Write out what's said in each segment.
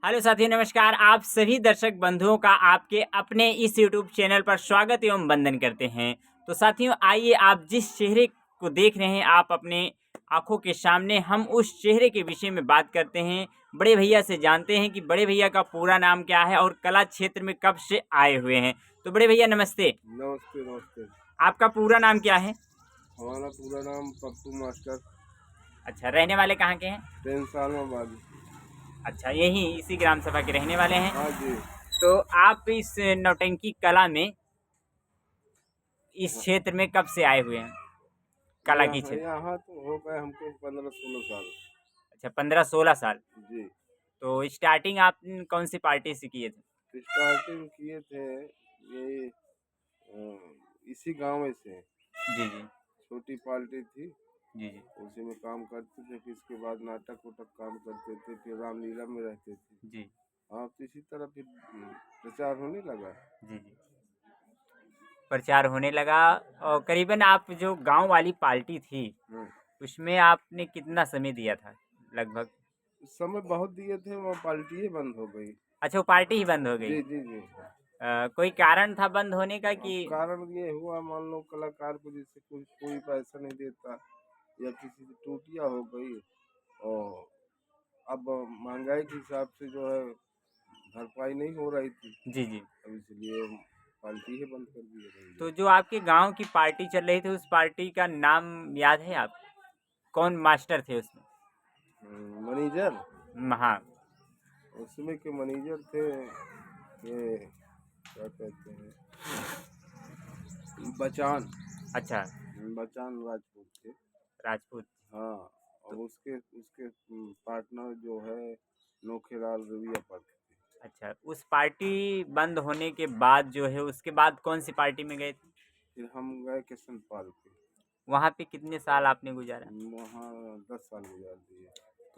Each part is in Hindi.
हेलो साथियों, नमस्कार। आप सभी दर्शक बंधुओं का आपके अपने इस यूट्यूब चैनल पर स्वागत एवं वंदन करते हैं। तो साथियों, आइए आप जिस चेहरे को देख रहे हैं आप अपने आंखों के सामने, हम उस चेहरे के विषय में बात करते हैं। बड़े भैया से जानते हैं कि बड़े भैया का पूरा नाम क्या है और कला क्षेत्र में कब से आए हुए हैं। तो बड़े भैया नमस्ते। नमस्ते नमस्ते। आपका पूरा नाम क्या है? हमारा पूरा नाम पप्पू मास्टर। अच्छा, रहने वाले कहाँ के हैं? 3 साल में बाद। अच्छा, यही इसी ग्राम सभा के रहने वाले हैं। हाँ जी। तो आप इस नौटंकी कला में इस हाँ, क्षेत्र में कब से आए हुए हैं, कला की यहाँ क्षेत्र? यहाँ तो हो गए हमको 15-16 साल। अच्छा, 15-16 साल। जी। तो स्टार्टिंग आप कौन सी पार्टी से किए थे? स्टार्टिंग किए थे ये इसी गांव में से। जी जी। छोटी पार्टी थी, जी जी। उसी में काम करते थे। फिर इसके बाद नाटक उटक काम करते थे, फिर रामलीला में रहते थे। जी हाँ, तो इसी तरह फिर प्रचार होने लगा। जी। जी, प्रचार होने लगा। और करीबन आप जो गांव वाली पार्टी थी हाँ। उसमें आपने कितना समय दिया था लगभग? उस समय बहुत दिए थे, वो पार्टी ही बंद हो गई। अच्छा, वो पार्टी ही बंद हो गई। जी जी जी। कोई कारण था बंद होने का अब कि? कारण ये हुआ, मान लो कलाकार को जैसे कोई पैसा नहीं देता, या किसी की टूटिया हो गई, और अब महंगाई के हिसाब से जो है भरपाई नहीं हो रही थी। जी जी। अब इसलिए पार्टी ही बंद कर दी गई तो है। जो आपके गांव की पार्टी चल रही थी उस पार्टी का नाम याद है आप? कौन मास्टर थे उसमें? मैनेजर, हाँ। उसमें के मैनेजर थे ये, क्या कहते हैं, बचान। अच्छा, बचान राजपूत थे। राजपूत। हाँ। और तो उसके उसके पार्टनर जो है नोखेलाल रविया पर थे। अच्छा, उस पार्टी बंद होने के बाद जो है उसके बाद कौन सी पार्टी में गए थे? फिर हम गए किशन पाल पे। वहाँ पे कितने साल आपने गुजारा? वहाँ 10 साल गुजार दिए।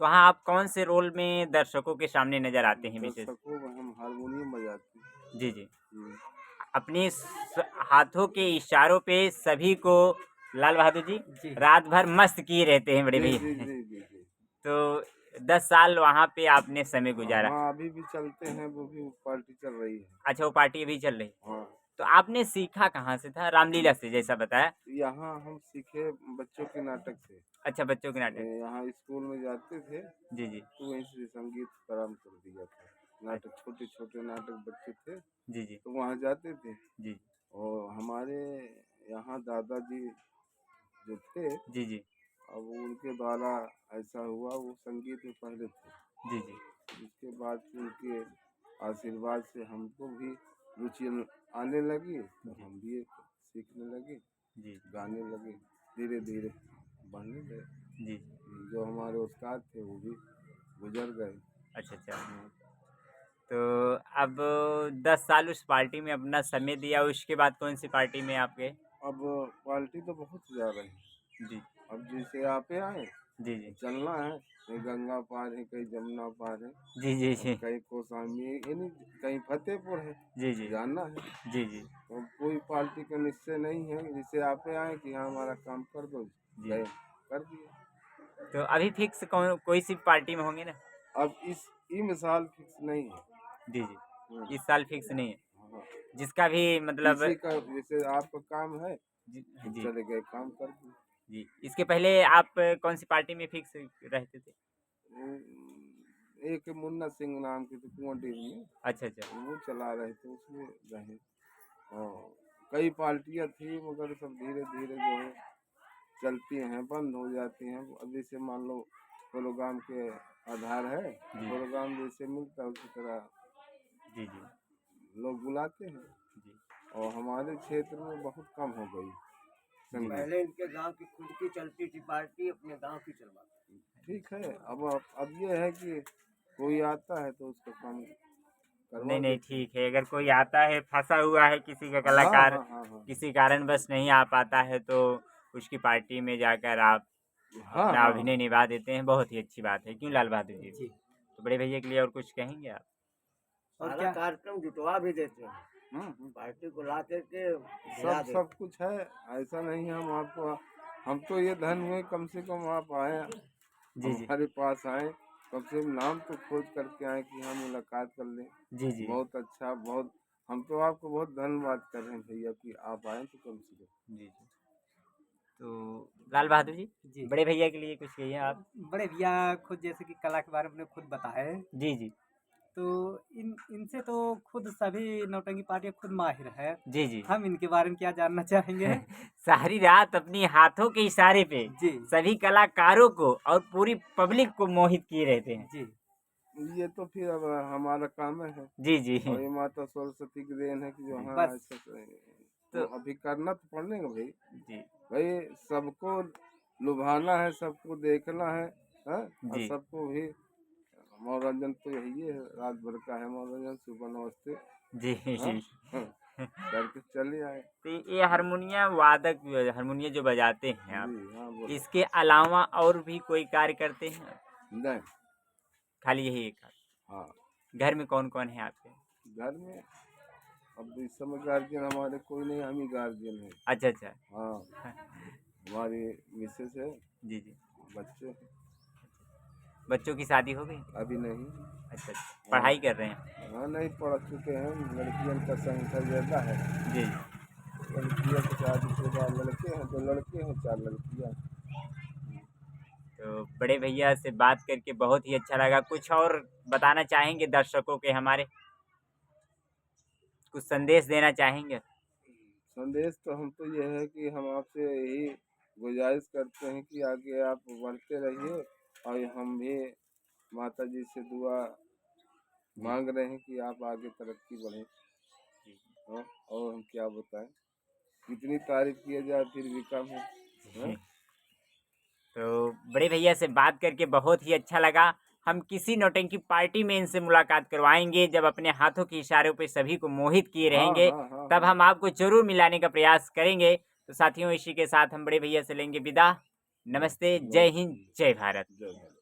तो वहाँ आप कौन से रोल में दर्शकों के सामने नजर आते हैं विशेष? दर्शकों में हम हारमोनियम बजाते। जी जी। हम्म। अपने हाथों के इशारों पे सभी को लाल बहादुर जी रात भर मस्त किए रहते हैं बड़े जी जी भैया। जी जी जी। तो 10 साल वहाँ पे आपने समय गुजारा। हाँ, अभी भी चलते हैं, वो भी पार्टी चल रही है। अच्छा, वो पार्टी अभी चल रही? हाँ। तो आपने सीखा कहाँ से था? रामलीला से जैसा बताया। यहाँ हम सीखे बच्चों के नाटक से। अच्छा, बच्चों के नाटक। यहाँ स्कूल में जाते थे, जी जी। तो वहीं से संगीत प्रारंभ कर दिया था। नाटक, छोटे छोटे नाटक बच्चे थे, जी जी। तो वहाँ जाते थे। जी और हमारे यहाँ दादाजी जो थे, जी। जी अब उनके द्वारा ऐसा हुआ, वो संगीत में पहले थे। जी। जी उसके बाद फिर उनके आशीर्वाद से हमको भी रुचि आने लगी, तो जी। हम भी सीखने लगे, जी गाने लगे, धीरे धीरे बढ़ने लगे। जी। जो हमारे उस्ताद थे वो भी गुजर गए। अच्छा अच्छा। तो अब 10 साल उस पार्टी में अपना समय दिया, उसके बाद कौन सी पार्टी में आप गए? अब पार्टी तो बहुत जा रही है। जी अब जैसे आप ही आए, जी। तो जी चलना है। कहीं गंगा पार है, कहीं जमुना पार है, जी। जी और जी। कहीं कोसामी, यानी कहीं फतेहपुर है, जी जी। जाना है। जी जी। तो कोई पार्टी का निश्चय नहीं है, जैसे आप ही आए कि हाँ हमारा काम कर दो, जी। गए, कर दिए। तो अभी फिक्स कोई सी पार्टी में होंगे ना? अब इस मिसाल फिक्स नहीं है। जी हम्म। जी, इस साल फिक्स नहीं है। हाँ। जिसका भी मतलब। किसी का जैसे आपका काम है, जी तो जी। चले गए, काम कर दिए। जी, इसके पहले आप कौन सी पार्टी में फिक्स रहते थे? एक मुन्ना सिंह नाम के थे कुआं डीह में, अच्छा अच्छा। वो चला रहे थे, उसमें रहे। और कई पार्टियां थी, मगर सब धीरे धीरे जो है चलती हैं, बंद हो जाती हैं। अब जैसे मान लो प्रोग्राम के आधार है, जी प्रोग्राम जैसे मिलता है उसी तरह जी। जी लोग बुलाते हैं। जी। और हमारे क्षेत्र में बहुत कम हो गई जी संगीत। पहले इनके गांव की खुद की चलती थी पार्टी, अपने गांव की चलवाते। ठीक है। अब ये है कि कोई आता है तो उसका काम करवा नहीं नहीं, देते हैं। ठीक है। अगर कोई आता है, फंसा हुआ है किसी का हाँ कलाकार, हाँ हाँ हाँ किसी कारणवश नहीं आ पाता है, तो उसकी पार्टी में जाकर आप हाँ अपना हाँ अभिनय निभा देते हैं। बहुत ही अच्छी बात है, क्यों लाल बहादुर जी? जी। तो बड़े भैया के लिए और कुछ कहेंगे आप? और सारा कार्यक्रम जुटवा भी देते हैं, हम्म। पार्टी को ला करके भिड़ा सब देते सब कुछ है। ऐसा नहीं है हम आपको, हम तो ये धन हुए कम से कम आप आए, जी जी। हमारे पास आए, कम से कम नाम तो खोज करके आए कि हाँ मुलाकात कर लें। जी जी बहुत अच्छा, बहुत हम तो आपको बहुत धन्यवाद कर रहे हैं भैया कि आप आए तो कम से कम। जी जी। तो लाल बहादुर जी, जी बड़े भैया के लिए कुछ कहिए आप। बड़े भैया खुद जैसे कि कला के बारे में खुद बताए, जी जी तो इनसे तो खुद सभी नौटंकी पार्टियां खुद माहिर है। जी जी। हम इनके बारे में क्या जानना चाहेंगे? सारी रात अपनी हाथों के इशारे पे जी सभी कलाकारों को और पूरी पब्लिक को मोहित किए रहते हैं। जी ये तो फिर अब हमारा काम है जी जी। और ये माता सरस्वती की देन है कि जो हाँ बस ऐसा तो अभी करना तो पड़ेगा भाई। जी भाई सबको लुभाना है, सबको देखना है, हाँ? और जी सबको भी मनोरंजन तो यही है, रात भर का है मनोरंजन। सुबह नमस्ते, जी हाँ? जी। हाँ, करके चले आए। तो ये हारमोनियम वादक हारमोनियम जो बजाते हैं आप, जी हाँ बोलो। इसके अलावा और भी कोई कार्य करते हैं? नहीं, खाली यही एक? हाँ घर में कौन कौन है आपके? घर में अब इस समय गार्जियन हमारे कोई नहीं, हम ही गार्जियन है। अच्छा अच्छा। हाँ, हमारी मिसेस है, जी जी। बच्चे हैं। बच्चों की शादी हो गई? अभी नहीं। अच्छा अच्छा। हाँ पढ़ाई कर रहे हैं? हाँ, नहीं पढ़ चुके हैं, लड़कियों का संख्या ज़्यादा है। जी जी। लड़कियों के शादी के बाद लड़के हैं, 2 लड़के हैं, 4 लड़कियाँ। तो बड़े भैया से बात करके बहुत ही अच्छा लगा। कुछ और बताना चाहेंगे दर्शकों के हमारे? कुछ संदेश देना चाहेंगे? संदेश तो हम तो ये है कि हम आपसे यही गुजारिश करते हैं कि आगे आप बढ़ते रहिए और हम भी माता जी से दुआ मांग रहे हैं कि आप आगे तरक्की बढ़ें। हाँ, और हम क्या बताएं, कितनी तारीफ किया जाए फिर भी कम है। हाँ? तो बड़े भैया से बात करके बहुत ही अच्छा लगा। हम किसी नौटंकी पार्टी में इनसे मुलाकात करवाएंगे, जब अपने हाथों के इशारों पे सभी को मोहित किए हाँ रहेंगे, हाँ हाँ तब हाँ। हम आपको जरूर मिलाने का प्रयास करेंगे। तो साथियों, इसी के साथ हम बड़े भैया से लेंगे विदा। नमस्ते, जय हिंद, जय भारत। जय भारत।